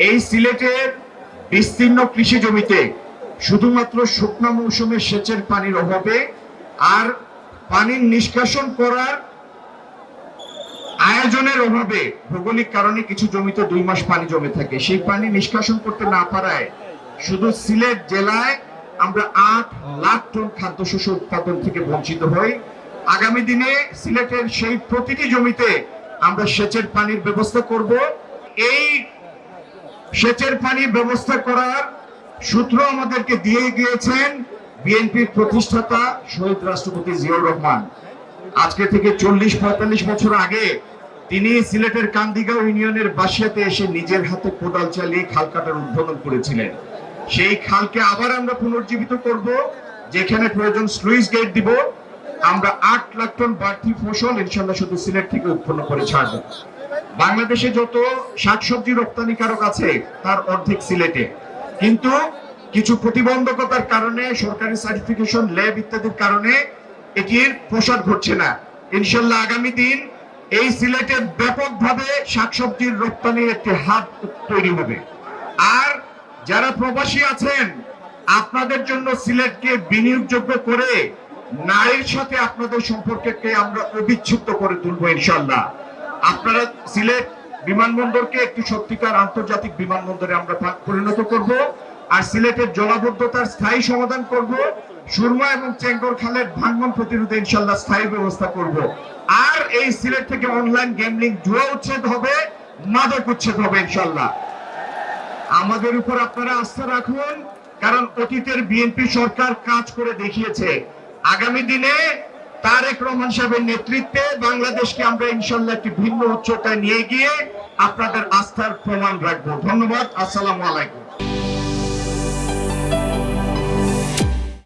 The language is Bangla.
এই সিলেটের বিস্তীর্ণ কৃষি জমিতে শুধুমাত্র শুকনো মৌসুমে সেচের পানির অভাবে আর পানির নিষ্কাশন করার আয়োজনের অভাবে ভৌগোলিক কারণে কিছু জমিতে 2 মাস পানি জমে থাকে। সেই পানি নিষ্কাশন করতে না পারায় শুধু সিলেট জেলায় আমরা 8 লাখ টন খাদ্যশস্য উৎপাদন থেকে বঞ্চিত হই। আগামী দিনে সিলেটের সেই প্রতিটি জমিতে আমরা সেচের পানির ব্যবস্থা করব। এই সেচের পানির ব্যবস্থা করার সূত্র আমাদেরকে দিয়ে গিয়েছেন বিএনপির প্রতিষ্ঠাতা শহীদ রাষ্ট্রপতি জিয়াউর রহমান। আজকে থেকে 40-45 বছর আগে তিনি সিলেটের কান্দিগাঁও ইউনিয়নের বাসিয়াতে এসে নিজের হাতে কোদাল চালিয়ে খাল কাটার উদ্বোধন করেছিলেন। সেই খালকে আবার আমরা পুনর্জীবিত করব, যেখানে প্রয়োজন স্লুইস গেট দিব। আমরা 8 লাখ টন বাড়তি ফসল ইনশাআল্লাহ শুধু সিলেট থেকে উৎপন্ন করে ছাড়ব। বাংলাদেশে যত শাকসবজি রপ্তানিকারক আছে তার অর্ধেক সিলেটে, কিন্তু কিছু প্রতিবন্ধকতার কারণে, সরকারি সার্টিফিকেশন, ল্যাব ইত্যাদির কারণে এটির প্রসার ঘটছে না। ইনশাআল্লাহ আগামী দিন এই সিলেটে ব্যাপকভাবে শাকসবজির রপ্তানির একটি হাব তৈরি হবে। আর যারা প্রবাসী আছেন, আপনাদের জন্য সিলেটকে বিনিয়োগযোগ্য করে নারীর সাথে আপনাদের সম্পর্ককে আমরা অবিচ্ছেদ্য করে তুলবো ইনশাআল্লাহ। আপনারা সিলেট বিমানবন্দরকে একটি সত্যিকার আন্তর্জাতিক বিমানবন্দরে আমরা পরিণত করব। আর সিলেটের জলাবদ্ধতার স্থায়ী সমাধান করব। সুরমা এবং চেঙ্গর খালের ভাঙন প্রতিরোধে ইনশাআল্লাহ স্থায়ী ব্যবস্থা করব। আর এই সিলেট থেকে অনলাইন গেমলিং, জুয়া উচ্ছেদ হবে, মাদক উচ্ছেদ হবে ইনশাআল্লাহ। আমাদের উপর আপনারা আস্থা রাখুন, কারণ অতীতের বিএনপি সরকার কাজ করে দেখিয়েছে। আগামী দিনে তারেক রহমান সাহেবের নেতৃত্বে বাংলাদেশকে আমরা ইনশাআল্লাহ একটি ভিন্ন উচ্চতায় নিয়ে গিয়ে আপনাদের আস্থার প্রমাণ রাখবো। ধন্যবাদ। আসসালামু আলাইকুম।